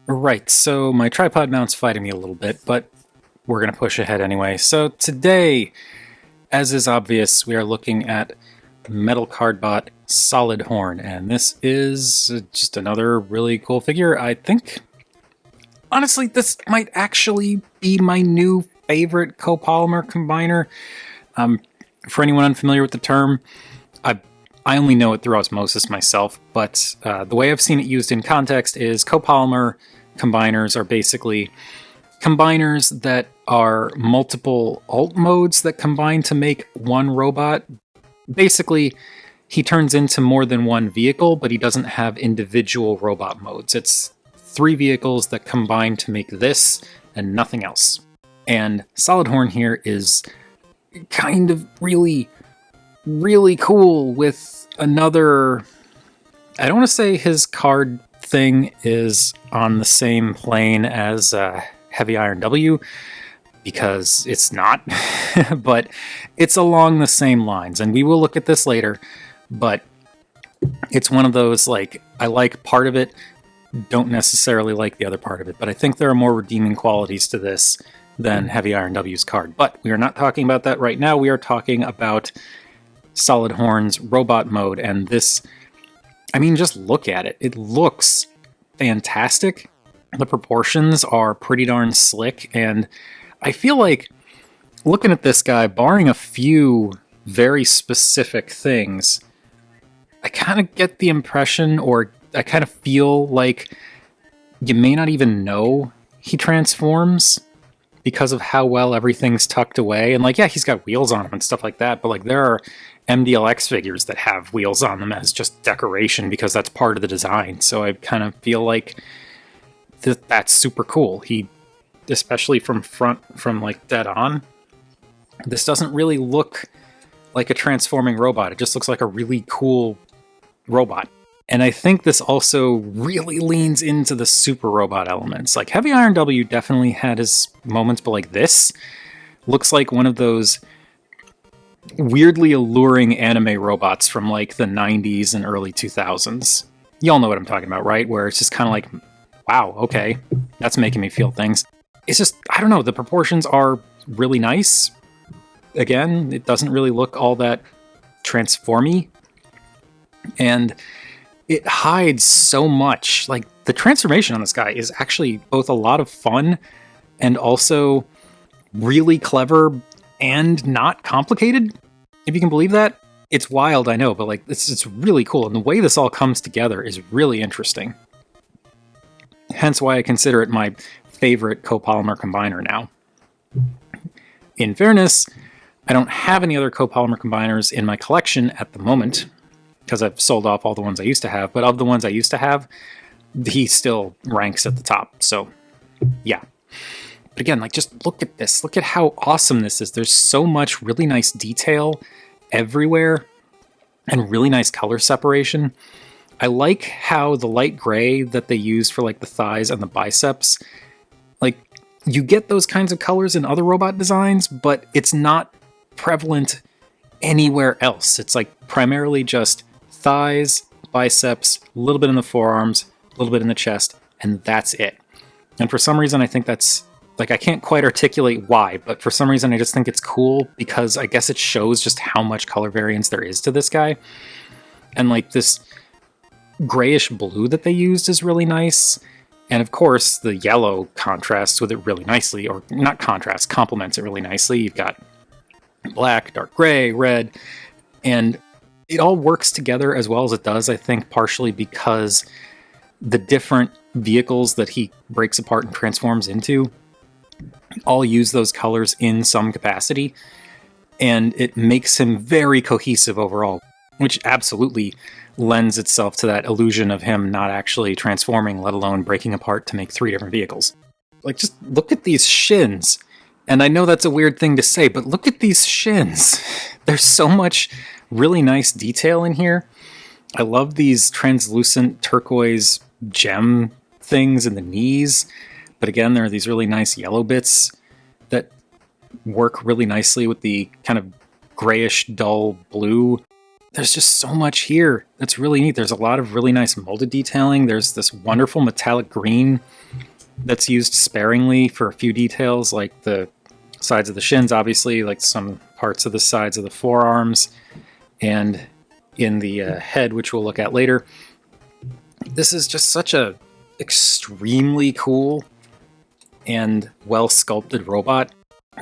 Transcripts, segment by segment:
Right, so my tripod mount's fighting me a little bit, but we're going to push ahead anyway. So today, as is obvious, we are looking at Metal Cardbot Solidhorn, and this is just another really cool figure. I think, honestly, this might actually be my new favorite copolymer combiner. For anyone unfamiliar with the term, I only know it through osmosis myself, but the way I've seen it used in context is copolymer combiners are basically combiners that are multiple alt modes that combine to make one robot. Basically, he turns into more than one vehicle, but he doesn't have individual robot modes. It's three vehicles that combine to make this and nothing else. And Solidhorn here is kind of really cool with another... I don't want to say his card thing is on the same plane as Heavy Iron W, because it's not, but it's along the same lines, and we will look at this later, but it's one of those, like, I like part of it, don't necessarily like the other part of it, but I think there are more redeeming qualities to this than Heavy Iron W's card. But we are not talking about that right now. We are talking about Solidhorn's robot mode, and this, I mean, just look at it. It looks fantastic. The proportions are pretty darn slick, and I feel like looking at this guy, barring a few very specific things, I kind of get the impression, or I kind of feel like you may not even know he transforms because of how well everything's tucked away. And like, yeah, he's got wheels on him and stuff like that, but like there are MDLX figures that have wheels on them as just decoration because that's part of the design. So I kind of feel like that's super cool. He, especially from front, from like dead on, this doesn't really look like a transforming robot. It just looks like a really cool robot. And I think this also really leans into the super robot elements. Like Heavy Iron W definitely had his moments, but like this looks like one of those weirdly alluring anime robots from like the 90s and early 2000s. Y'all know what I'm talking about, right? Where it's just kind of like, wow, okay, that's making me feel things. It's just, I don't know, the proportions are really nice. Again, it doesn't really look all that transformy. And it hides so much. Like, the transformation on this guy is actually both a lot of fun and also really clever and not complicated, if you can believe that. It's wild, I know, but like it's really cool, and the way this all comes together is really interesting. Hence why I consider it my favorite copolymer combiner now. In fairness, I don't have any other copolymer combiners in my collection at the moment, because I've sold off all the ones I used to have, but of the ones I used to have, he still ranks at the top, so yeah. But again, like, just look at this. Look at how awesome this is. There's so much really nice detail everywhere and really nice color separation. I like how the light gray that they use for like the thighs and the biceps, like, you get those kinds of colors in other robot designs, but it's not prevalent anywhere else. It's like primarily just thighs, biceps, a little bit in the forearms, a little bit in the chest, and that's it. And for some reason, I think that's, like, I can't quite articulate why, but for some reason I just think it's cool because I guess it shows just how much color variance there is to this guy. And like this grayish blue that they used is really nice. And of course, the yellow contrasts with it really nicely, or not contrasts, complements it really nicely. You've got black, dark gray, red, and it all works together as well as it does, I think, partially because the different vehicles that he breaks apart and transforms into all use those colors in some capacity, and it makes him very cohesive overall, which absolutely lends itself to that illusion of him not actually transforming, let alone breaking apart to make three different vehicles. Like, just look at these shins. And I know that's a weird thing to say, but look at these shins. There's so much really nice detail in here. I love these translucent turquoise gem things in the knees. But again, there are these really nice yellow bits that work really nicely with the kind of grayish, dull blue. there's just so much here that's really neat. There's a lot of really nice molded detailing. There's this wonderful metallic green that's used sparingly for a few details, like the sides of the shins, obviously, like some parts of the sides of the forearms, and in the head, which we'll look at later. This is just such a extremely cool and well-sculpted robot.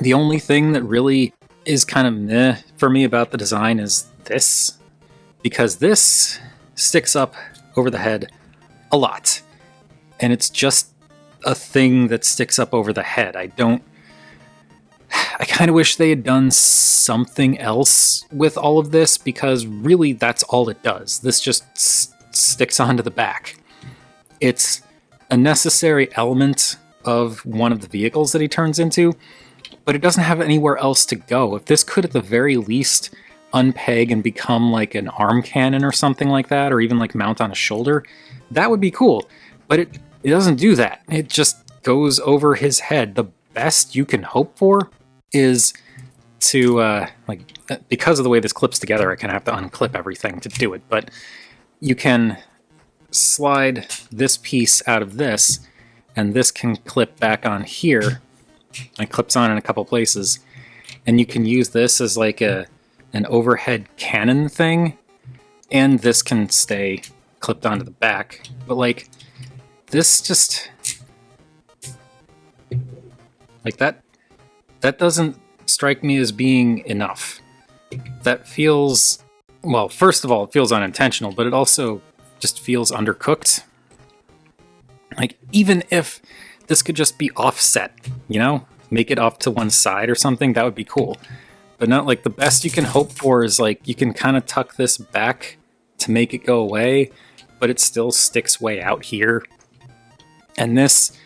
The only thing that really is kind of meh for me about the design is this, because this sticks up over the head a lot, and it's just a thing that sticks up over the head. I kind of wish they had done something else with all of this, because really that's all it does. This just sticks onto the back. It's a necessary element of one of the vehicles that he turns into, but it doesn't have anywhere else to go. If this could at the very least unpeg and become like an arm cannon or something like that, or even like mount on a shoulder, that would be cool. But it doesn't do that. It just goes over his head. The best you can hope for is to, because of the way this clips together, I kind of have to unclip everything to do it, but you can slide this piece out of this, and this can clip back on here. It clips on in a couple places, and you can use this as like an overhead cannon thing, and this can stay clipped onto the back. But like, this just, like that doesn't strike me as being enough. That feels, well, first of all, it feels unintentional, but it also just feels undercooked. Like, even if this could just be offset, you know, make it off to one side or something, that would be cool. But not like, the best you can hope for is like, you can kind of tuck this back to make it go away, but it still sticks way out here. And this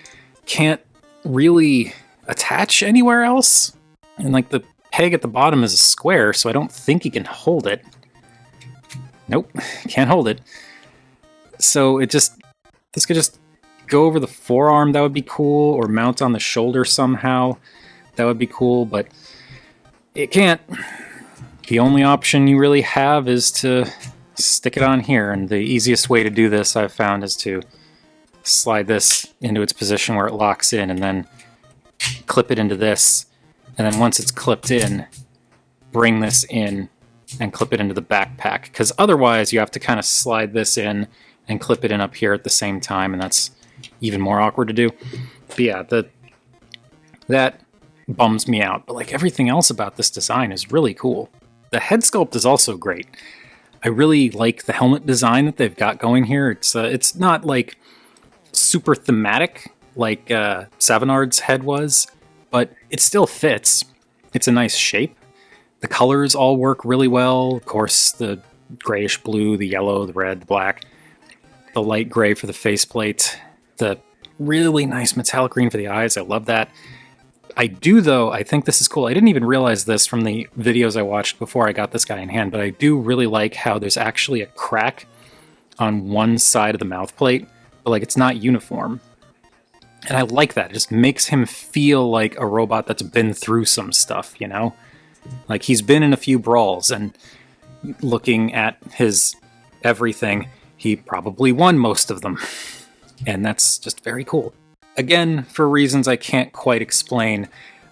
can't really attach anywhere else. And like, the peg at the bottom is a square, so I don't think you can hold it. Nope, can't hold it. So this could just go over the forearm, that would be cool, or mount on the shoulder somehow, that would be cool, but it can't. The only option you really have is to stick it on here, and the easiest way to do this, I've found, is to slide this into its position where it locks in, and then clip it into this, and then once it's clipped in, bring this in and clip it into the backpack, because otherwise you have to kind of slide this in and clip it in up here at the same time, and that's even more awkward to do. But yeah, that bums me out. But like, everything else about this design is really cool. The head sculpt is also great. I really like the helmet design that they've got going here. It's not like super thematic like Savinard's head was, but it still fits. It's a nice shape. The colors all work really well. Of course, the grayish blue, the yellow, the red, the black, the light gray for the faceplate, the really nice metallic green for the eyes. I love that. I think this is cool. I didn't even realize this from the videos I watched before I got this guy in hand, but I do really like how there's actually a crack on one side of the mouth plate, but like, it's not uniform. And I like that. It just makes him feel like a robot that's been through some stuff, you know? Like, he's been in a few brawls, and looking at his everything, he probably won most of them. And that's just very cool. Again, for reasons I can't quite explain,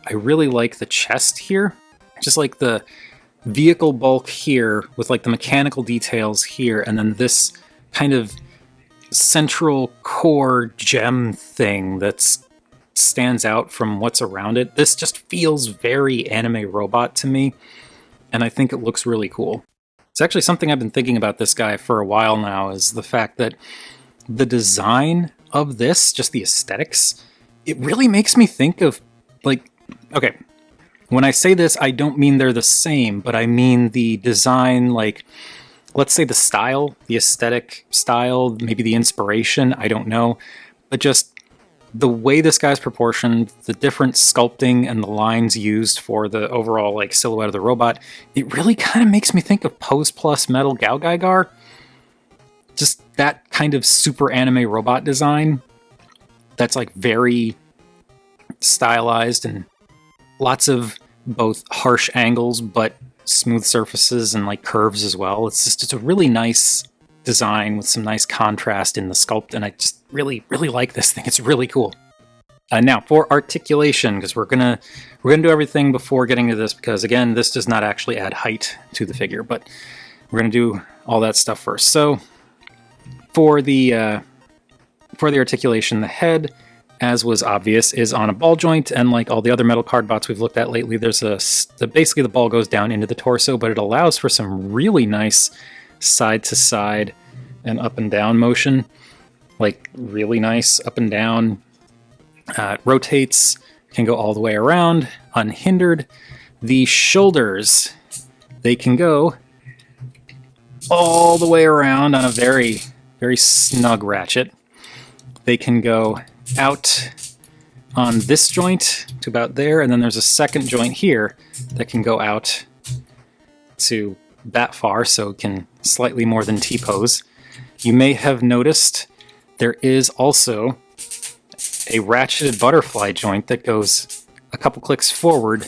I really like the chest here. Just like the vehicle bulk here with like the mechanical details here, and then this kind of central core gem thing that stands out from what's around it. This just feels very anime robot to me, and I think it looks really cool. It's actually something I've been thinking about this guy for a while now, is the fact that the design of this, just the aesthetics, it really makes me think of, like, okay, when I say this, I don't mean they're the same, but I mean the design, like, let's say the style, the aesthetic style, maybe the inspiration, I don't know, but just the way this guy's proportioned, the different sculpting and the lines used for the overall like silhouette of the robot, it really kind of makes me think of Pose Plus Metal Gao. Just that kind of super anime robot design that's like very stylized and lots of both harsh angles, but smooth surfaces and like curves as well. It's a really nice design with some nice contrast in the sculpt, and I just really like this thing. It's really cool. Now for articulation, because we're gonna do everything before getting to this, because again, this does not actually add height to the figure, but we're gonna do all that stuff first. So for the articulation, the head, as was obvious, is on a ball joint, and like all the other metal card bots we've looked at lately, there's basically the ball goes down into the torso, but it allows for some really nice side to side and up and down motion, like really nice up and down. It rotates, can go all the way around unhindered. The shoulders, they can go all the way around on a very snug ratchet. They can go out on this joint to about there, and then there's a second joint here that can go out to that far, so it can slightly more than T-pose. You may have noticed there is also a ratcheted butterfly joint that goes a couple clicks forward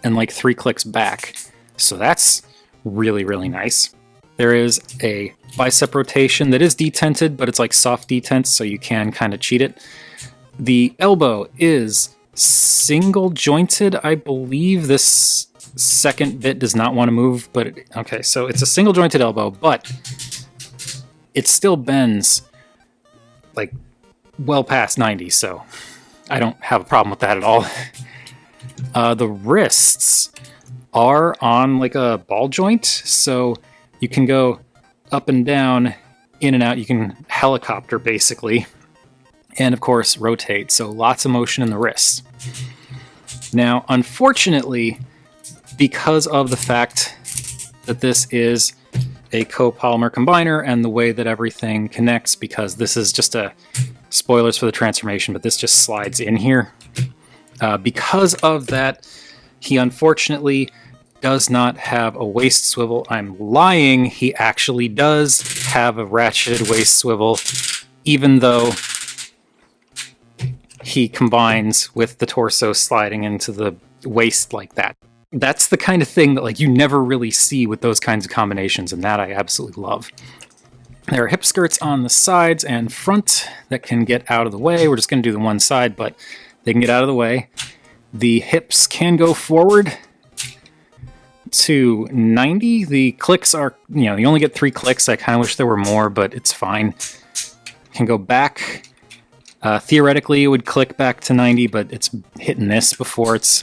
and like 3 clicks back. So that's really nice. There is a bicep rotation that is detented, but it's like soft detent, so you can kind of cheat it. The elbow is single jointed, I believe. This second bit does not want to move, but okay, so it's a single jointed elbow, but it still bends like well past 90, so I don't have a problem with that at all. The wrists are on like a ball joint, so you can go up and down, in and out. You can helicopter basically, and of course rotate, so lots of motion in the wrists. Now, unfortunately, because of the fact that this is a copolymer combiner and the way that everything connects, because this is just spoilers for the transformation, but this just slides in here. Because of that, he unfortunately does not have a waist swivel. I'm lying, he actually does have a ratcheted waist swivel, even though he combines with the torso sliding into the waist like that. That's the kind of thing that like you never really see with those kinds of combinations, and that I absolutely love. There are hip skirts on the sides and front that can get out of the way. We're just going to do the one side, but they can get out of the way. The hips can go forward to 90. The clicks are, you only get 3 clicks. I kind of wish there were more, but it's fine. Can go back. Theoretically, it would click back to 90, but it's hitting this before it's...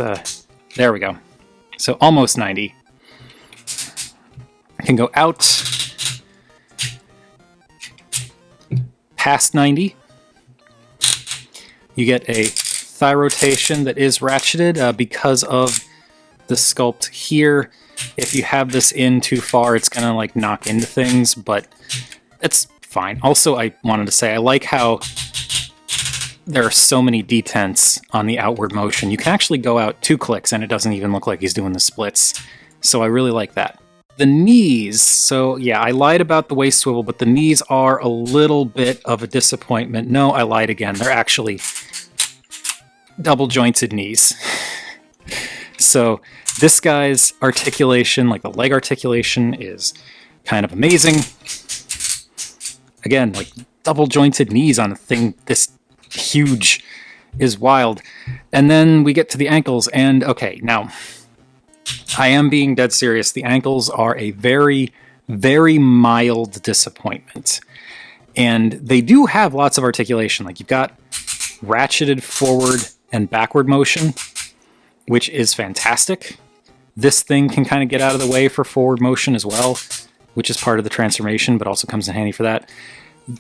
there we go. So almost 90. Can go out past 90. You get a thigh rotation that is ratcheted because of the sculpt here. If you have this in too far, it's gonna like knock into things, but it's fine. Also, I wanted to say I like how there are so many detents on the outward motion. You can actually go out 2 clicks and it doesn't even look like he's doing the splits. So I really like that. The knees, so yeah, I lied about the waist swivel, but the knees are a little bit of a disappointment. No, I lied again. They're actually double jointed knees. So this guy's articulation, like the leg articulation, is kind of amazing. Again, like double jointed knees on a thing this huge is wild. And then we get to the ankles, and okay, now I am being dead serious. The ankles are a very mild disappointment, and they do have lots of articulation. Like you've got ratcheted forward and backward motion, which is fantastic. This thing can kind of get out of the way for forward motion as well, which is part of the transformation, but also comes in handy for that.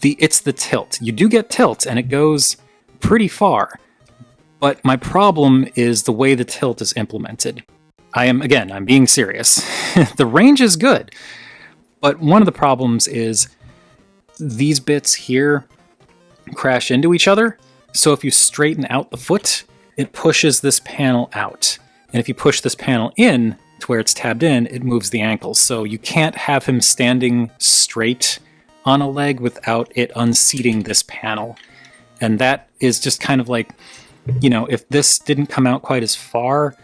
It's the tilt. You do get tilt, and it goes pretty far, but my problem is the way the tilt is implemented. I'm being serious. The range is good, but one of the problems is these bits here crash into each other, so if you straighten out the foot, it pushes this panel out, and if you push this panel in to where it's tabbed in, it moves the ankles, so you can't have him standing straight on a leg without it unseating this panel. And that is just kind of like, if this didn't come out quite as far,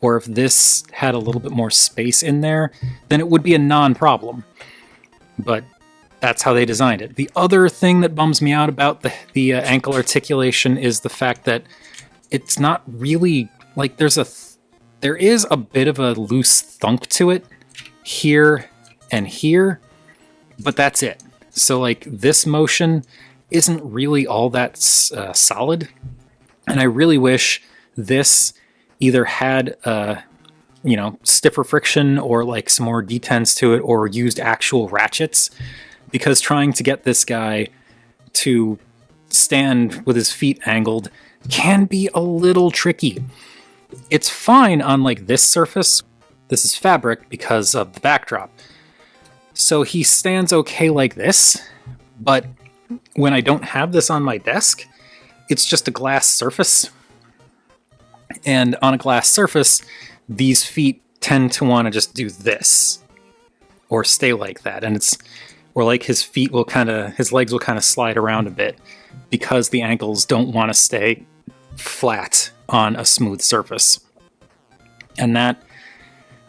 or if this had a little bit more space in there, then it would be a non-problem. But that's how they designed it. The other thing that bums me out about the ankle articulation is the fact that it's not really, like, there is a bit of a loose thunk to it here and here, but that's it. So like this motion isn't really all that solid, and I really wish this either had stiffer friction or like some more detents to it, or used actual ratchets, because trying to get this guy to stand with his feet angled can be a little tricky. It's fine on like this surface. This is fabric because of the backdrop. So he stands okay like this, but when I don't have this on my desk, it's just a glass surface. And on a glass surface, these feet tend to want to just do this or stay like that. And or like his legs will kind of slide around a bit because the ankles don't want to stay flat on a smooth surface. And that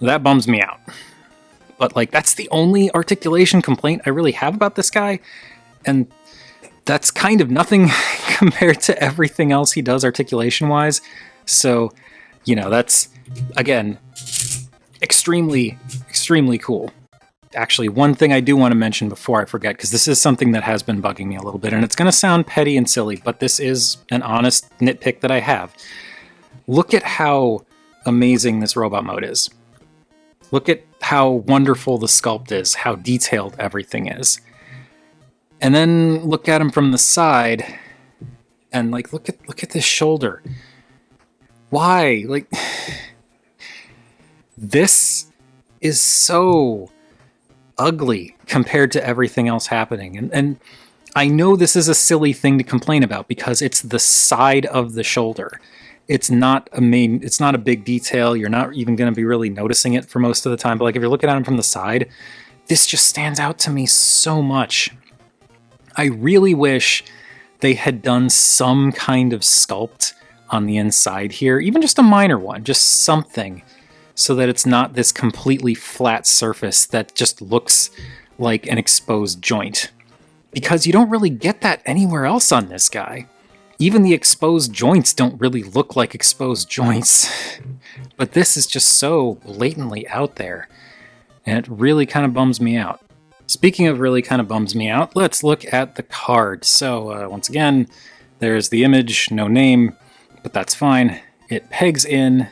bums me out. But like, that's the only articulation complaint I really have about this guy. And that's kind of nothing compared to everything else he does articulation-wise. So, that's, again, extremely, extremely cool. Actually, one thing I do want to mention before I forget, because this is something that has been bugging me a little bit, and it's going to sound petty and silly, but this is an honest nitpick that I have. Look at how amazing this robot mode is. Look at how wonderful the sculpt is, how detailed everything is. And then look at him from the side, and like, look at this shoulder. Why? Like, this is so ugly compared to everything else happening. And I know this is a silly thing to complain about because it's the side of the shoulder. It's not a big detail. You're not even going to be really noticing it for most of the time. But like, if you're looking at him from the side, this just stands out to me so much. I really wish they had done some kind of sculpt on the inside here, even just a minor one, just something, so that it's not this completely flat surface that just looks like an exposed joint. Because you don't really get that anywhere else on this guy. Even the exposed joints don't really look like exposed joints. But this is just so blatantly out there, and it really kind of bums me out. Speaking of really kind of bums me out, let's look at the card. So once again, there's the image, no name, but that's fine. It pegs in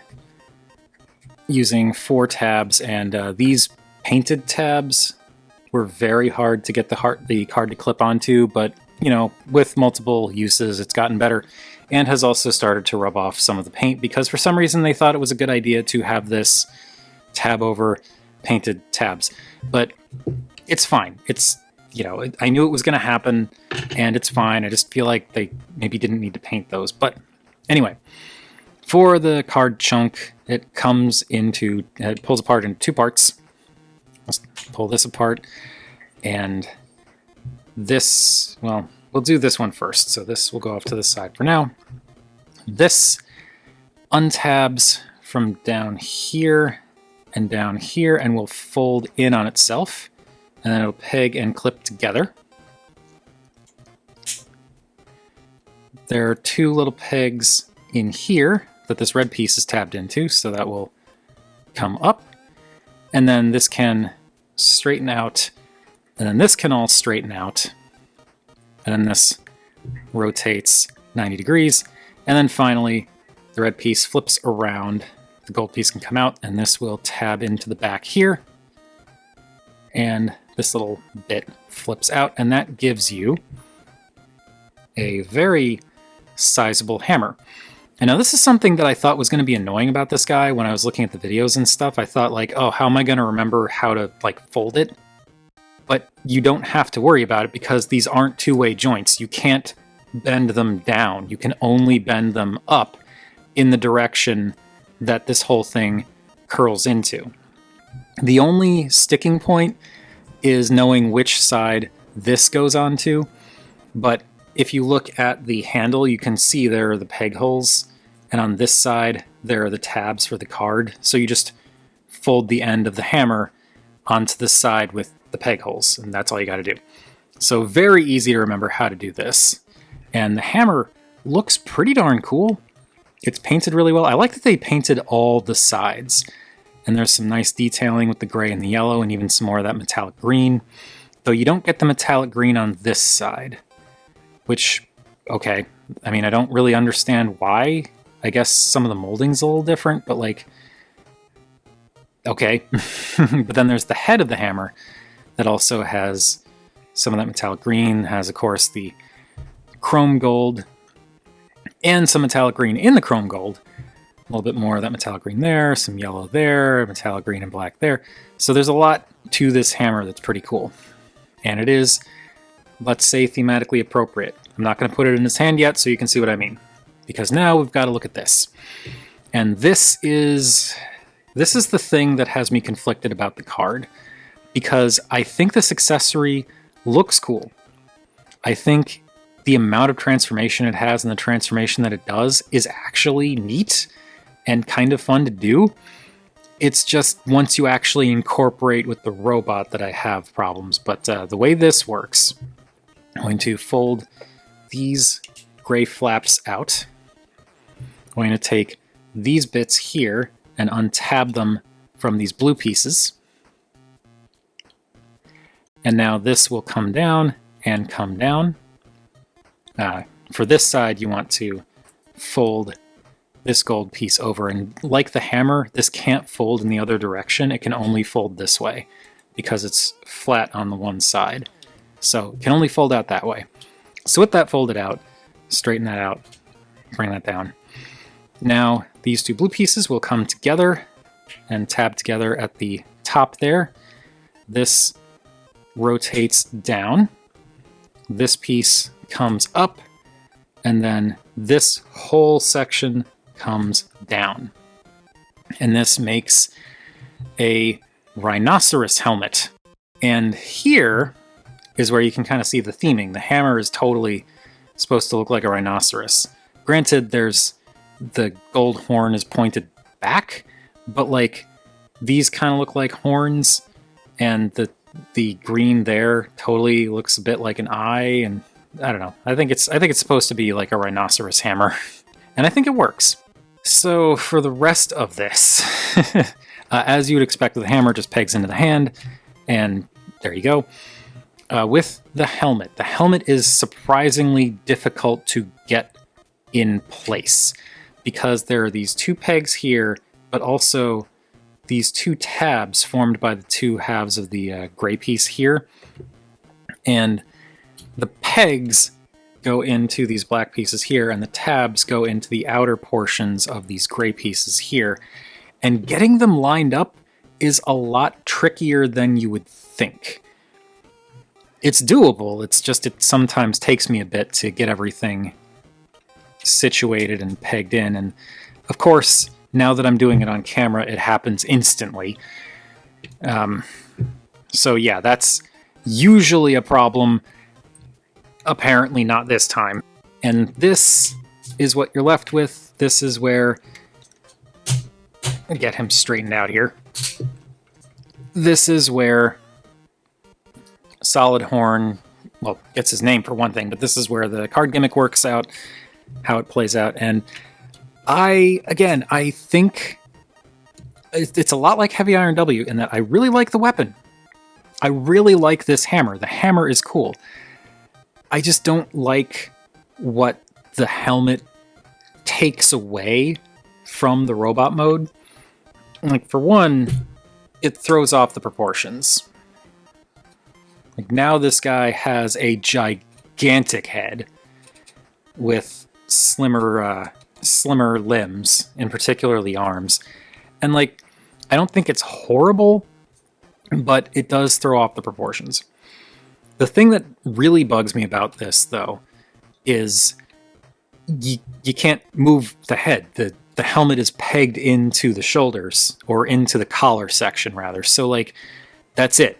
using 4 tabs, and these painted tabs were very hard to get the card to clip onto, but with multiple uses, it's gotten better, and has also started to rub off some of the paint, because for some reason they thought it was a good idea to have this tab over painted tabs. But it's fine. It's, I knew it was going to happen, and it's fine. I just feel like they maybe didn't need to paint those. But anyway, for the card chunk, it pulls apart into 2 parts. Let's pull this apart, and this, well, we'll do this one first. So this will go off to the side for now. This untabs from down here and down here, and will fold in on itself, and then it'll peg and clip together. There are 2 little pegs in here that this red piece is tabbed into, so that will come up, and then this can straighten out, and then this can all straighten out, and then this rotates 90 degrees, and then finally the red piece flips around, the gold piece can come out, and this will tab into the back here, and this little bit flips out, and that gives you a very sizable hammer. And now this is something that I thought was going to be annoying about this guy when I was looking at the videos and stuff. I thought like, oh, how am I going to remember how to like fold it? But you don't have to worry about it because these aren't 2-way joints. You can't bend them down. You can only bend them up in the direction that this whole thing curls into. The only sticking point is knowing which side this goes onto, but if you look at the handle, you can see there are the peg holes and on this side there are the tabs for the card. So you just fold the end of the hammer onto the side with the peg holes, and that's all you got to do. So very easy to remember how to do this. And the hammer looks pretty darn cool. It's painted really well. I like that they painted all the sides. And there's some nice detailing with the gray and the yellow, and even some more of that metallic green. Though you don't get the metallic green on this side. Which, okay, I mean, I don't really understand why. I guess some of the molding's a little different, but like, okay. But then there's the head of the hammer that also has some of that metallic green, has, of course, the chrome gold, and some metallic green in the chrome gold. A little bit more of that metallic green there, some yellow there, metallic green and black there. So there's a lot to this hammer that's pretty cool. And it is, let's say, thematically appropriate. I'm not going to put it in his hand yet, so you can see what I mean. Because now we've got to look at this. And this is the thing that has me conflicted about the card. Because I think this accessory looks cool. I think the amount of transformation it has and the transformation that it does is actually neat and kind of fun to do. It's just once you actually incorporate with the robot that I have problems. But the way this works, I'm going to fold these gray flaps out. I'm going to take these bits here and untab them from these blue pieces. And now this will come down and come down. For this side, you want to fold this gold piece over, and like the hammer, this can't fold in the other direction. It can only fold this way because it's flat on the one side. So it can only fold out that way. So with that folded out, straighten that out, bring that down. Now these two blue pieces will come together and tab together at the top there. This rotates down. This piece comes up, and then this whole section comes down. And this makes a rhinoceros helmet. And here is where you can kind of see the theming. The hammer is totally supposed to look like a rhinoceros. Granted, there's the gold horn is pointed back, but like these kind of look like horns, and the green there totally looks a bit like an eye, and I don't know. I think it's supposed to be like a rhinoceros hammer, and I think it works. So for the rest of this, as you would expect, the hammer just pegs into the hand, and there you go. With the helmet is surprisingly difficult to get in place because there are these two pegs here, but also these two tabs formed by the two halves of the gray piece here. And the pegs go into these black pieces here, and the tabs go into the outer portions of these gray pieces here. And getting them lined up is a lot trickier than you would think. It's doable, it's just it sometimes takes me a bit to get everything situated and pegged in. And of course, now that I'm doing it on camera, it happens instantly. So yeah, that's usually a problem. Apparently not this time. And this is what you're left with. This is where... get him straightened out here. This is where Solidhorn, well, gets his name for one thing, but this is where the card gimmick works out, how it plays out. And I think it's a lot like Heavy Iron W in that I really like the weapon. I really like this hammer. The hammer is cool. I just don't like what the helmet takes away from the robot mode. Like, for one, it throws off the proportions. Like, now this guy has a gigantic head with slimmer limbs, in particular the arms. And, like, I don't think it's horrible, but it does throw off the proportions. The thing that really bugs me about this, though, is you can't move the head. The helmet is pegged into the shoulders, or into the collar section, rather. So, like, that's it.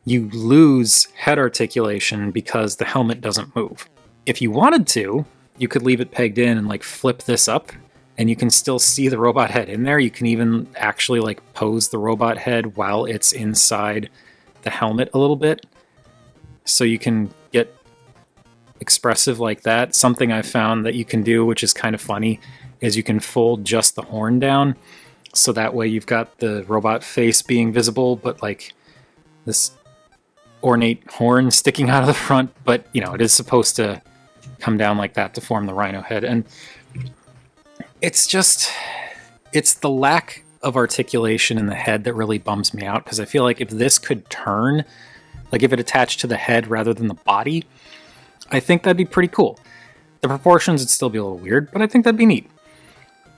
You lose head articulation because the helmet doesn't move. If you wanted to, you could leave it pegged in and, like, flip this up and you can still see the robot head in there. You can even actually like pose the robot head while it's inside the helmet a little bit. So you can get expressive like that. Something I found that you can do, which is kind of funny, is you can fold just the horn down. So that way you've got the robot face being visible, but like this ornate horn sticking out of the front. But, you know, it is supposed to come down like that to form the rhino head. And it's the lack of articulation in the head that really bums me out, because I feel like if this could turn, like if it attached to the head rather than the body, I think that'd be pretty cool. The proportions would still be a little weird, but I think that'd be neat.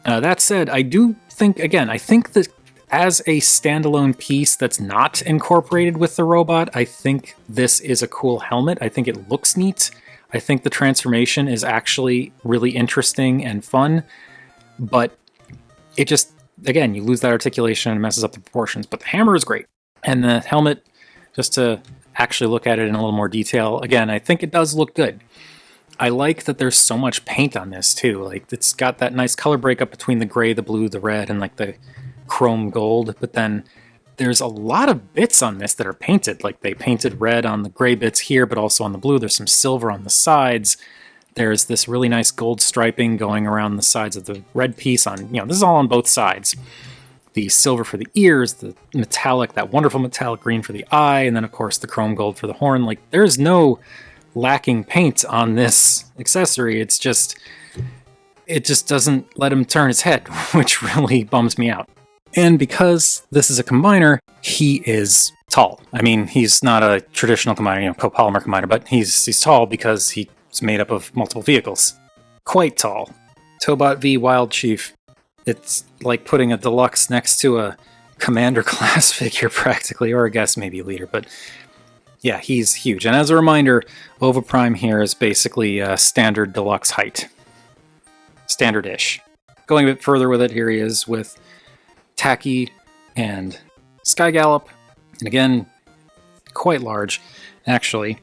That said, I think that as a standalone piece that's not incorporated with the robot, I think this is a cool helmet. I think it looks neat. I think the transformation is actually really interesting and fun, but it just, again, you lose that articulation and it messes up the proportions. But the hammer is great. And the helmet, just to actually look at it in a little more detail, again, I think it does look good. I like that there's so much paint on this too. Like, it's got that nice color breakup between the gray, the blue, the red, and like the chrome gold. But then there's a lot of bits on this that are painted. Like, they painted red on the gray bits here, but also on the blue. There's some silver on the sides. There's this really nice gold striping going around the sides of the red piece on, you know, this is all on both sides. The silver for the ears, the metallic, that wonderful metallic green for the eye, and then of course the chrome gold for the horn. Like, there's no lacking paint on this accessory. It just doesn't let him turn his head, which really bums me out. And because this is a combiner, he is tall. I mean, he's not a traditional combiner, you know, copolymer combiner, but he's tall because he's made up of multiple vehicles. Quite tall. Tobot V Wild Chief. It's like putting a deluxe next to a commander class figure practically, or I guess maybe leader, but yeah, he's huge. And as a reminder, Ova Prime here is basically standard deluxe height. Standard-ish. Going a bit further with it, here he is with Tacky and Sky Gallop. And again, quite large. Actually,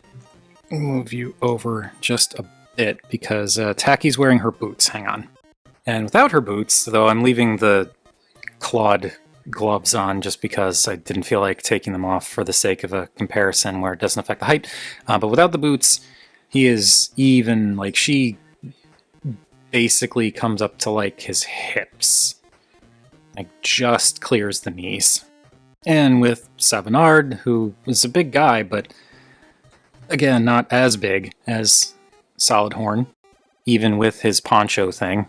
I'll move you over just a bit because Tacky's wearing her boots. Hang on. And without her boots, though I'm leaving the clawed gloves on just because I didn't feel like taking them off for the sake of a comparison where it doesn't affect the height. But without the boots, he is even, like, she basically comes up to, like, his hips. Like, just clears the knees. And with Savinard, who is a big guy, but again, not as big as Solidhorn, even with his poncho thing.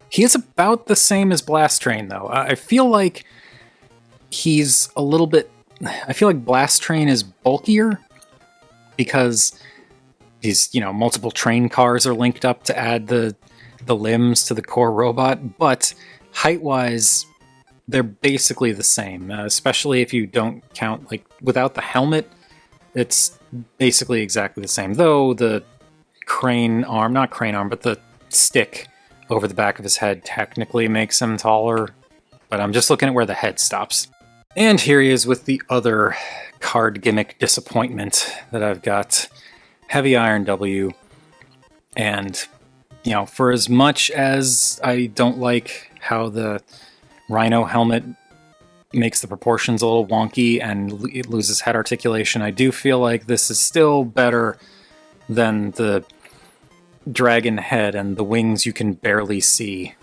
He is about the same as Blast Train, though. I feel like he's a little bit... I feel like Blast Train is bulkier because these, you know, multiple train cars are linked up to add the limbs to the core robot, but height-wise, they're basically the same, especially if you don't count, like, without the helmet, it's basically exactly the same, though the not crane arm, but the stick over the back of his head technically makes him taller, but I'm just looking at where the head stops. And here he is with the other card gimmick disappointment that I've got, Heavy Iron W, and, you know, for as much as I don't like how the Rhino helmet makes the proportions a little wonky and it loses head articulation, I do feel like this is still better than the dragon head and the wings you can barely see.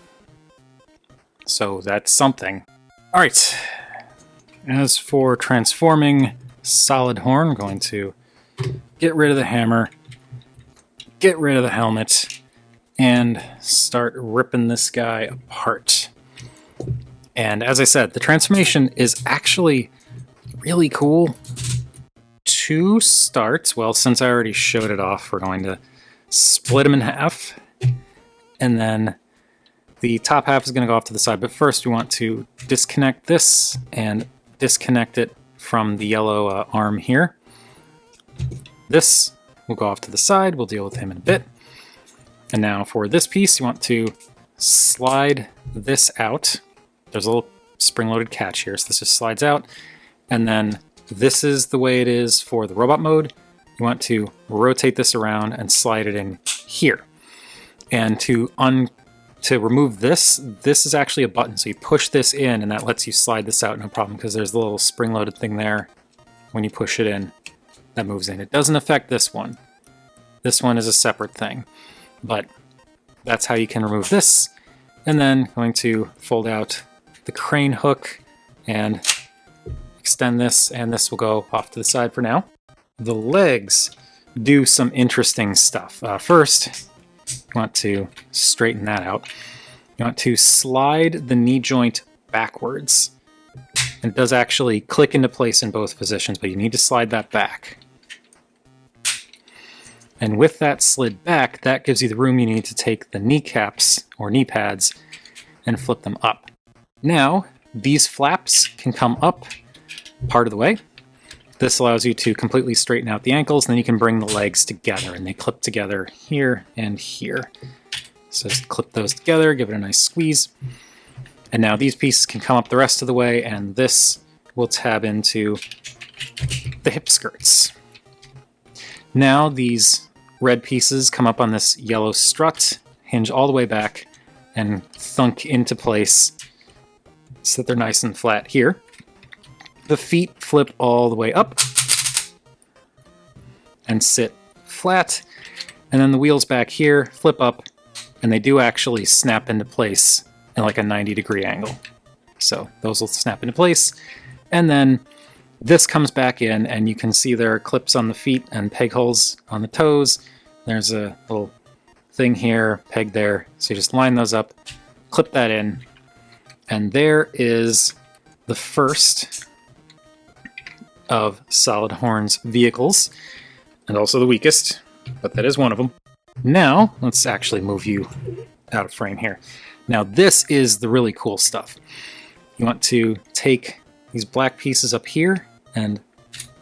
So that's something. Alright, as for transforming Solidhorn, I'm going to get rid of the hammer, get rid of the helmet, and start ripping this guy apart. And as I said, the transformation is actually really cool. To start, well, since I already showed it off, we're going to split them in half, and then the top half is going to go off to the side. But first we want to disconnect this and disconnect it from the yellow arm here. This will go off to the side. We'll deal with him in a bit. And now for this piece, you want to slide this out. There's a little spring-loaded catch here, so this just slides out. And then this is the way it is for the robot mode. You want to rotate this around and slide it in here. And to to remove this, this is actually a button. So you push this in and that lets you slide this out no problem because there's the little spring-loaded thing there. When you push it in, that moves in. It doesn't affect this one. This one is a separate thing, but that's how you can remove this. And then going to fold out the crane hook and extend this, and this will go off to the side for now. The legs do some interesting stuff. First, you want to straighten that out. You want to slide the knee joint backwards. And it does actually click into place in both positions, but you need to slide that back. And with that slid back, that gives you the room you need to take the kneecaps or knee pads and flip them up. Now, these flaps can come up part of the way. This allows you to completely straighten out the ankles, and then you can bring the legs together, and they clip together here and here. So just clip those together, give it a nice squeeze. And now these pieces can come up the rest of the way, and this will tab into the hip skirts. Now these red pieces come up on this yellow strut, hinge all the way back, and thunk into place so that they're nice and flat here. The feet flip all the way up and sit flat, and then the wheels back here flip up, and they do actually snap into place in like a 90-degree angle. So those will snap into place, and then this comes back in, and you can see there are clips on the feet and peg holes on the toes. There's a little thing here, peg there, so you just line those up, clip that in, and there is the first of Solidhorn's vehicles, and also the weakest, but that is one of them. Now, let's actually move you out of frame here. Now this is the really cool stuff. You want to take these black pieces up here and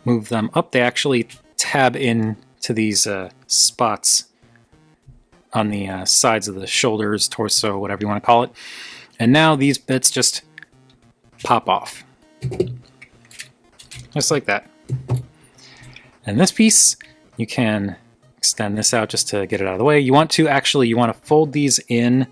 move them up. They actually tab in to these spots on the sides of the shoulders, torso, whatever you want to call it. And now these bits just pop off. Just like that. And this piece, you can extend this out just to get it out of the way. You want to fold these in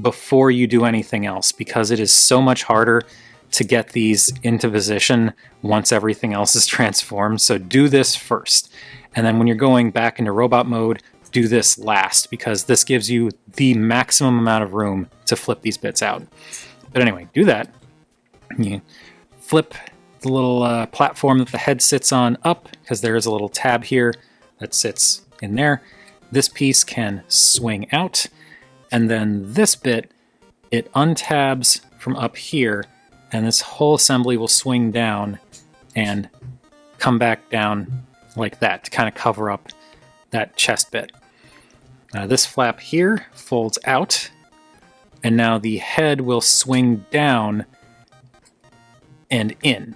before you do anything else, because it is so much harder to get these into position once everything else is transformed. So do this first. And then when you're going back into robot mode, do this last, because this gives you the maximum amount of room to flip these bits out. But anyway, do that. You flip the little platform that the head sits on up, because there is a little tab here that sits in there. This piece can swing out, and then this bit, it untabs from up here, and this whole assembly will swing down and come back down like that to kind of cover up that chest bit. This flap here folds out, and now the head will swing down and in.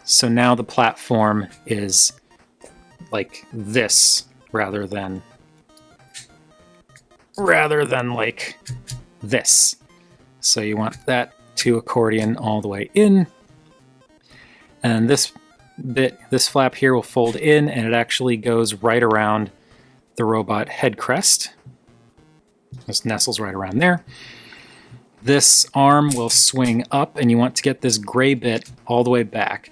So now the platform is like this rather than like this. So you want that to accordion all the way in. And this flap here will fold in, and it actually goes right around the robot head crest. This nestles right around there. This arm will swing up, and you want to get this gray bit all the way back,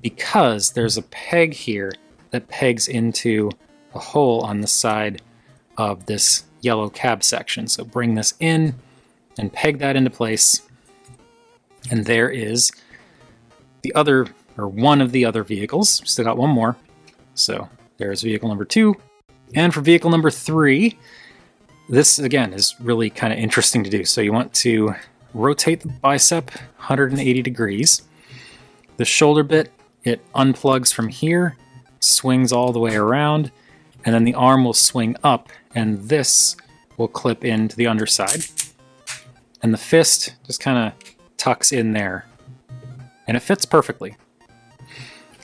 because there's a peg here that pegs into a hole on the side of this yellow cab section. So bring this in and peg that into place. And there is the other, or one of the other vehicles. Still got one more. So there's vehicle number 2. And for vehicle number 3, this again is really kind of interesting to do. So you want to rotate the bicep 180 degrees. The shoulder bit, it unplugs from here, swings all the way around, and then the arm will swing up, and this will clip into the underside. And the fist just kind of tucks in there, and it fits perfectly.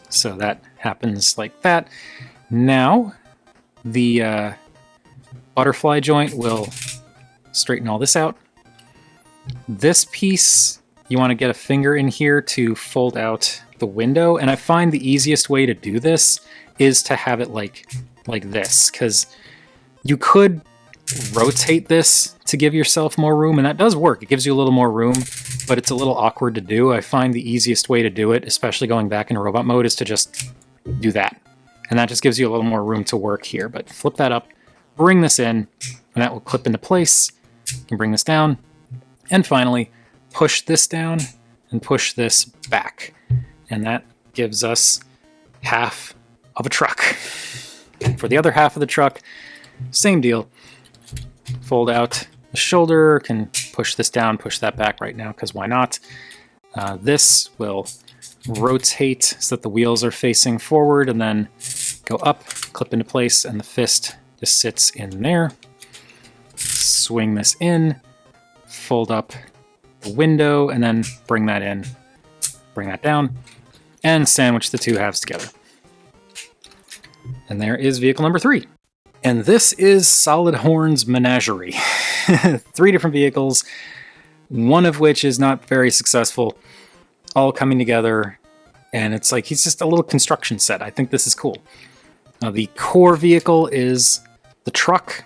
So that happens like that. Now, the butterfly joint will straighten all this out. This piece, you want to get a finger in here to fold out the window, and I find the easiest way to do this is to have it like this, because you could rotate this to give yourself more room, and that does work. It gives you a little more room, but it's a little awkward to do. I find the easiest way to do it, especially going back into robot mode, is to just do that. And that just gives you a little more room to work here. But flip that up, bring this in, and that will clip into place. You can bring this down, and finally push this down and push this back. And that gives us half of a truck. For the other half of the truck, same deal. Fold out the shoulder, can push this down, push that back right now, because why not? This will rotate so that the wheels are facing forward, and then go up, clip into place, and the fist just sits in there. Swing this in, fold up the window, and then bring that in, bring that down, and sandwich the two halves together. And there is vehicle number 3. And this is Solidhorn's menagerie. 3 different vehicles, one of which is not very successful, all coming together, and it's like he's just a little construction set. I think this is cool. The core vehicle is the truck,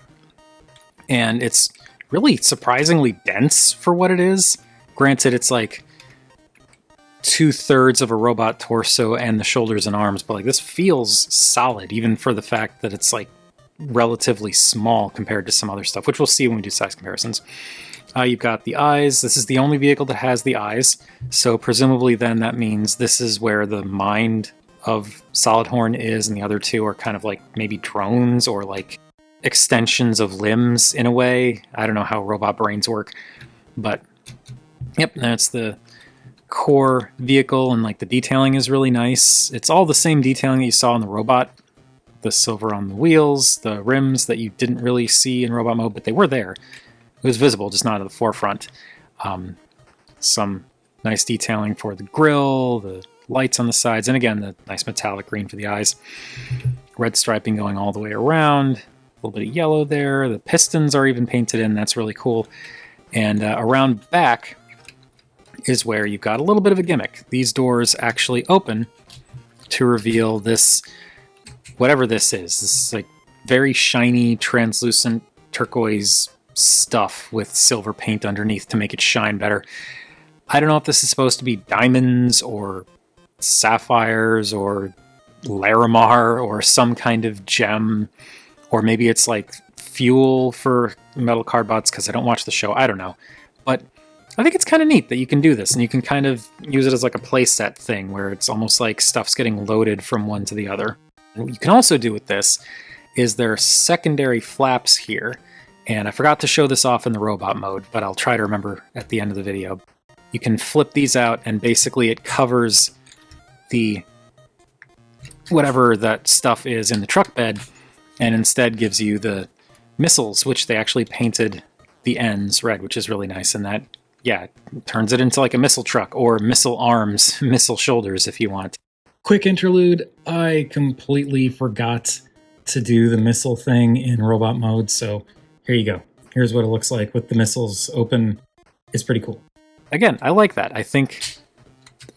and it's really surprisingly dense for what it is. Granted, it's like 2/3 of a robot torso and the shoulders and arms, but like this feels solid, even for the fact that it's like relatively small compared to some other stuff, which we'll see when we do size comparisons. You've got the eyes. This is the only vehicle that has the eyes, so presumably then that means this is where the mind of Solidhorn is, and the other two are kind of like maybe drones or like extensions of limbs in a way. I don't know how robot brains work, but yep, that's the core vehicle, and like the detailing is really nice. It's all the same detailing that you saw in the robot. The silver on the wheels, the rims that you didn't really see in robot mode, but they were there. It was visible, just not at the forefront. Some nice detailing for the grille, the lights on the sides, and again, the nice metallic green for the eyes. Red striping going all the way around. A little bit of yellow there. The pistons are even painted in. That's really cool. And around back is where you've got a little bit of a gimmick. These doors actually open to reveal this, whatever this is. This is like very shiny, translucent turquoise stuff with silver paint underneath to make it shine better. I don't know if this is supposed to be diamonds or sapphires or Larimar or some kind of gem, or maybe it's like fuel for metal cardbots, because I don't watch the show. I don't know. But I think it's kind of neat that you can do this, and you can kind of use it as like a playset thing where it's almost like stuff's getting loaded from one to the other. And what you can also do with this is there are secondary flaps here, and I forgot to show this off in the robot mode, but I'll try to remember at the end of the video. You can flip these out, and basically it covers the whatever that stuff is in the truck bed, and instead gives you the missiles, which they actually painted the ends red, which is really nice, and that, yeah, turns it into like a missile truck, or missile arms, missile shoulders if you want. Quick interlude, I completely forgot to do the missile thing in robot mode, so here you go. Here's what it looks like with the missiles open. It's pretty cool. Again, I like that. I think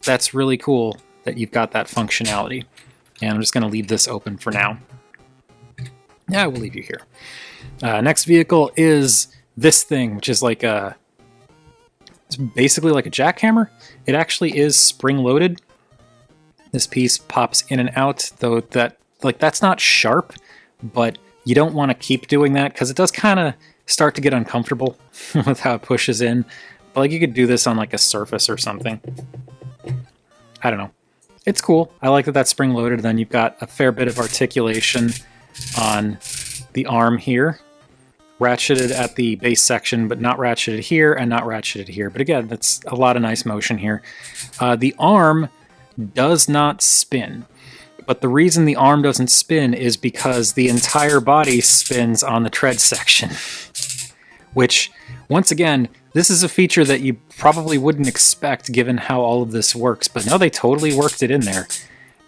that's really cool that you've got that functionality. And I'm just going to leave this open for now. Yeah, we'll leave you here. Next vehicle is this thing, which is like it's basically like a jackhammer. It actually is spring-loaded. This piece pops in and out, though that's not sharp, but you don't want to keep doing that because it does kind of start to get uncomfortable with how it pushes in. But like you could do this on like a surface or something. I don't know. It's cool. I like that that's spring-loaded. Then you've got a fair bit of articulation on the arm here. Ratcheted at the base section, but not ratcheted here and not ratcheted here. But again, that's a lot of nice motion here. The arm does not spin. But the reason the arm doesn't spin is because the entire body spins on the tread section. Which, once again, this is a feature that you probably wouldn't expect given how all of this works. But no, they totally worked it in there.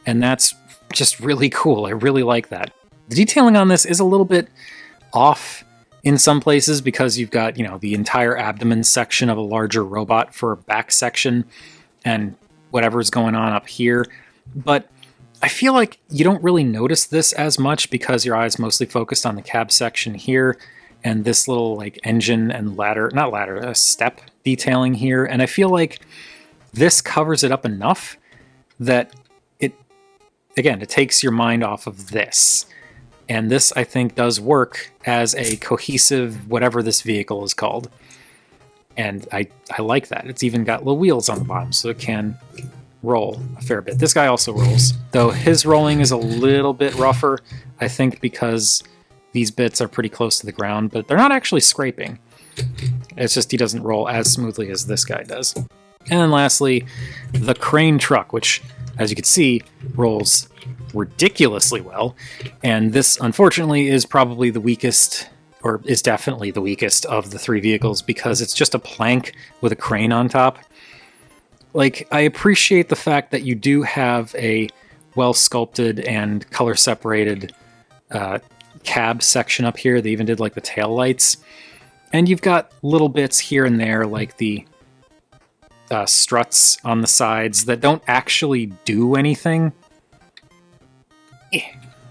And that's just really cool. I really like that. The detailing on this is a little bit off in some places because you've got, the entire abdomen section of a larger robot for a back section and whatever's going on up here. But I feel like you don't really notice this as much because your eye's mostly focused on the cab section here, and this little like engine and ladder, not ladder, a step detailing here. And I feel like this covers it up enough that it takes your mind off of this. And this, I think, does work as a cohesive whatever this vehicle is called. And I like that. It's even got little wheels on the bottom, so it can roll a fair bit. This guy also rolls, though his rolling is a little bit rougher, I think, because these bits are pretty close to the ground, but they're not actually scraping. It's just he doesn't roll as smoothly as this guy does. And then lastly, the crane truck, which, as you can see, rolls ridiculously well. And this, unfortunately, is probably the weakest, or is definitely the weakest of the three vehicles, because it's just a plank with a crane on top. Like, I appreciate the fact that you do have a well-sculpted and color-separated cab section up here. They even did, like, the tail lights. And you've got little bits here and there, like the struts on the sides that don't actually do anything.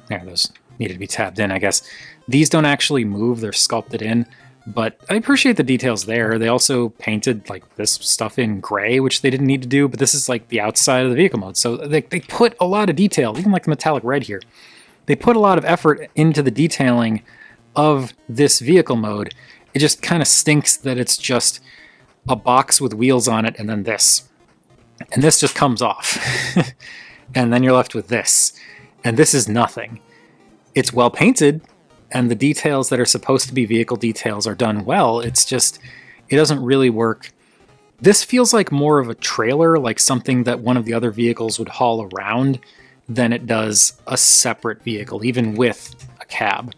There, those needed to be tabbed in, I guess. These don't actually move, they're sculpted in, but I appreciate the details there. They also painted like this stuff in gray, which they didn't need to do, but this is like the outside of the vehicle mode. So they put a lot of detail, even like the metallic red here. They put a lot of effort into the detailing of this vehicle mode. It just kind of stinks that it's just a box with wheels on it and then this. And this just comes off. And then you're left with this. And this is nothing. It's well painted, and the details that are supposed to be vehicle details are done well. It's just, it doesn't really work. This feels like more of a trailer, like something that one of the other vehicles would haul around, than it does a separate vehicle, even with a cab.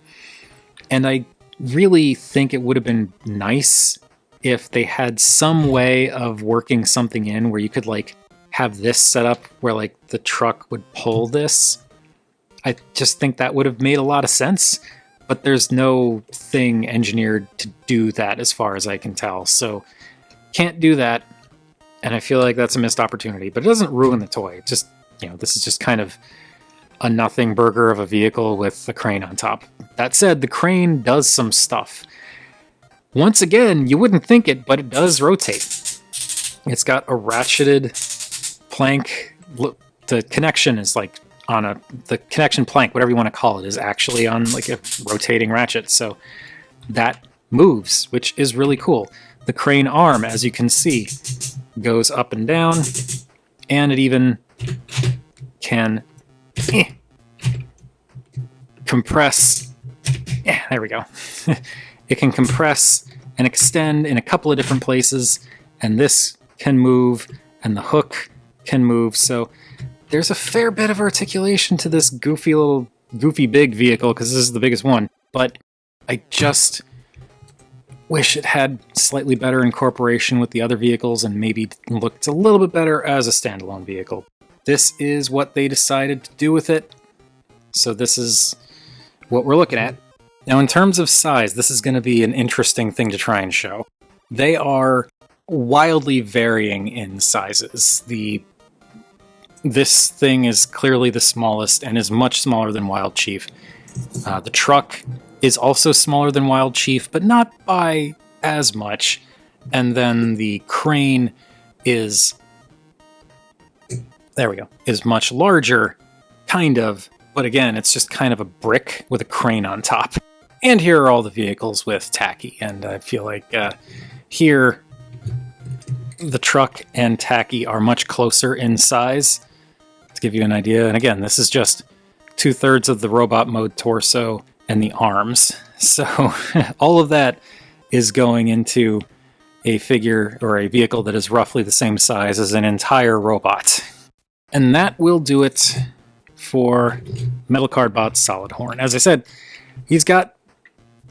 And I really think it would have been nice if they had some way of working something in where you could like have this set up where like the truck would pull this. I just think that would have made a lot of sense, but there's no thing engineered to do that as far as I can tell. So can't do that. And I feel like that's a missed opportunity, but it doesn't ruin the toy. It just, you know, this is just kind of a nothing burger of a vehicle with a crane on top. That said, the crane does some stuff. Once again, you wouldn't think it, but it does rotate. It's got a ratcheted plank. The connection is like on the connection plank, whatever you want to call it, is actually on like a rotating ratchet. So that moves, which is really cool. The crane arm, as you can see, goes up and down, and it even can compress. Yeah, there we go. It can compress and extend in a couple of different places, and this can move, and the hook can move. So there's a fair bit of articulation to this goofy big vehicle, because this is the biggest one. But I just wish it had slightly better incorporation with the other vehicles and maybe looked a little bit better as a standalone vehicle. This is what they decided to do with it. So this is what we're looking at. Now, in terms of size, this is going to be an interesting thing to try and show. They are wildly varying in sizes. This thing is clearly the smallest and is much smaller than Wild Chief. The truck is also smaller than Wild Chief, but not by as much. And then the crane is, there we go, is much larger, kind of. But again, it's just kind of a brick with a crane on top. And here are all the vehicles with Tacky, and I feel like here the truck and Tacky are much closer in size, to give you an idea. And again, this is just 2/3 of the robot mode torso and the arms. So all of that is going into a figure or a vehicle that is roughly the same size as an entire robot. And that will do it for Metal Cardbot Solidhorn. As I said, he's got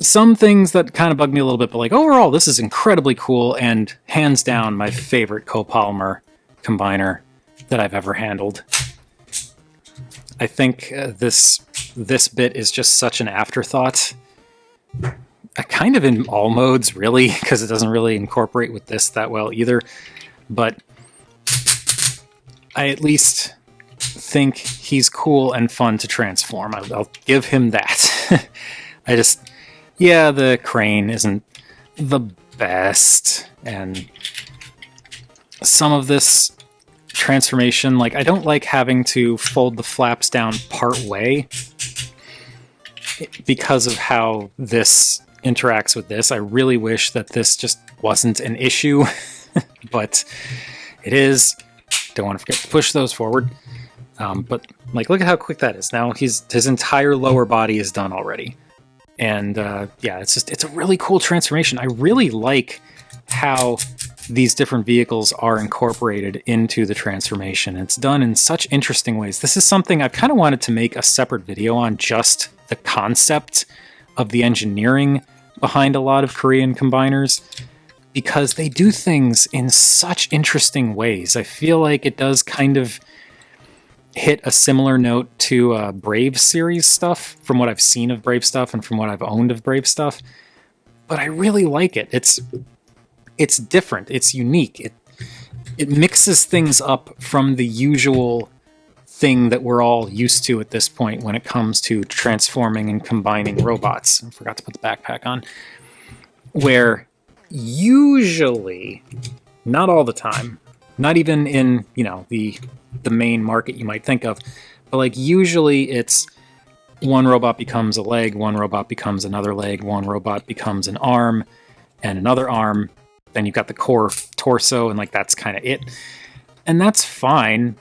some things that kind of bug me a little bit, but like overall, this is incredibly cool and hands down my favorite copolymer combiner that I've ever handled. I think this bit is just such an afterthought. Kind of in all modes, really, because it doesn't really incorporate with this that well either. But I at least think he's cool and fun to transform. I'll give him that. Yeah, the crane isn't the best, and some of this transformation, like, I don't like having to fold the flaps down part way because of how this interacts with this. I really wish that this just wasn't an issue, but it is. Don't want to forget to push those forward. But like, look at how quick that is. Now his entire lower body is done already. And yeah, it's a really cool transformation. I really like how these different vehicles are incorporated into the transformation. It's done in such interesting ways. This is something I've kind of wanted to make a separate video on, just the concept of the engineering behind a lot of Korean combiners, because they do things in such interesting ways. I feel like it does kind of hit a similar note to Brave series stuff, from what I've seen of Brave stuff and from what I've owned of Brave stuff. But I really like it. It's different. It's unique. It mixes things up from the usual thing that we're all used to at this point when it comes to transforming and combining robots. I forgot to put the backpack on. Where usually, not all the time, not even in, you know, the main market you might think of, but like usually it's one robot becomes a leg, one robot becomes another leg, one robot becomes an arm and another arm, then you've got the core torso, and like that's kind of it. And that's fine.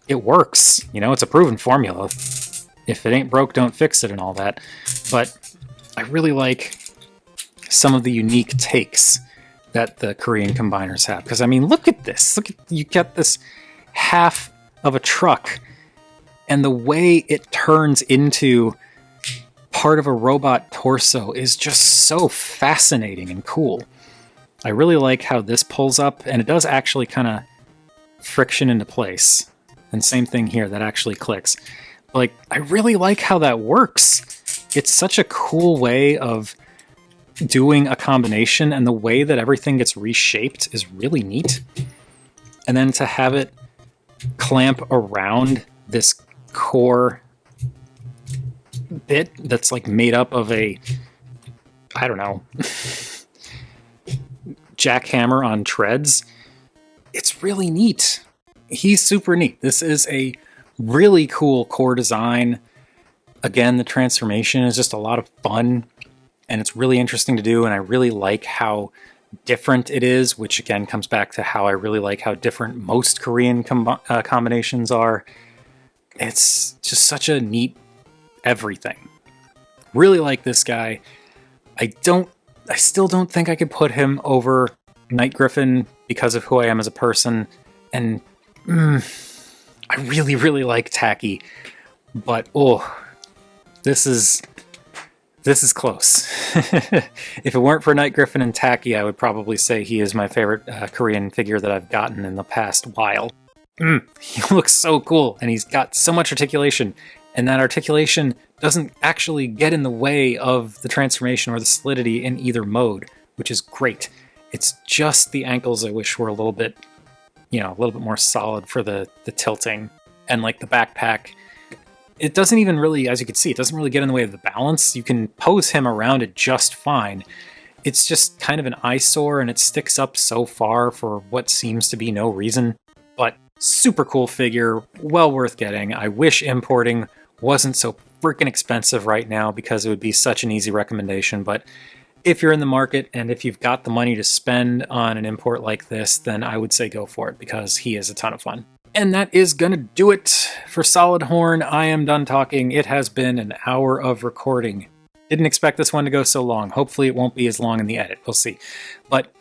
It works. You know, it's a proven formula. If it ain't broke, don't fix it and all that. But I really like some of the unique takes that the Korean combiners have. Because, I mean, look at this. Look at, you get this half of a truck, and the way it turns into part of a robot torso is just so fascinating and cool. I really like how this pulls up, and it does actually kind of friction into place. And same thing here, that actually clicks. Like, I really like how that works. It's such a cool way of doing a combination, and the way that everything gets reshaped is really neat. And then to have it clamp around this core bit that's like made up of a, I don't know, jackhammer on treads, it's really neat. He's super neat. This is a really cool core design. Again, the transformation is just a lot of fun, and it's really interesting to do, and I really like how different it is, which again comes back to how I really like how different most Korean combinations are. It's just such a neat everything. Really like this guy. I still don't think I could put him over Night Griffin because of who I am as a person, and I really, really like Tacky, but this is close. If it weren't for Night Griffin and Tacky, I would probably say he is my favorite Korean figure that I've gotten in the past while. He looks so cool, and he's got so much articulation, and that articulation doesn't actually get in the way of the transformation or the solidity in either mode, which is great. It's just the ankles I wish were a little bit, you know, a little bit more solid for the tilting. And like the backpack, it doesn't even really, as you can see, it doesn't really get in the way of the balance. You can pose him around it just fine. It's just kind of an eyesore, and it sticks up so far for what seems to be no reason. But super cool figure, well worth getting. I wish importing wasn't so freaking expensive right now, because it would be such an easy recommendation. But if you're in the market and if you've got the money to spend on an import like this, then I would say go for it, because he is a ton of fun. And that is gonna do it for Solidhorn. I am done talking. It has been an hour of recording. Didn't expect this one to go so long. Hopefully it won't be as long in the edit. We'll see. But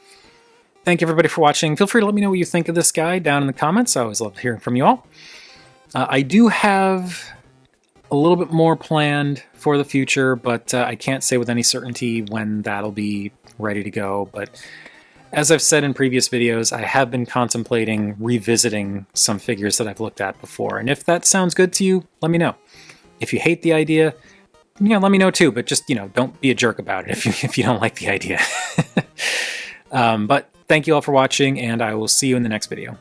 thank you everybody for watching. Feel free to let me know what you think of this guy down in the comments. I always love hearing from you all. I do have a little bit more planned for the future, but I can't say with any certainty when that'll be ready to go. But as I've said in previous videos, I have been contemplating revisiting some figures that I've looked at before. And if that sounds good to you, let me know. If you hate the idea, you know, let me know too, but just, you know, don't be a jerk about it if you don't like the idea. But thank you all for watching, and I will see you in the next video.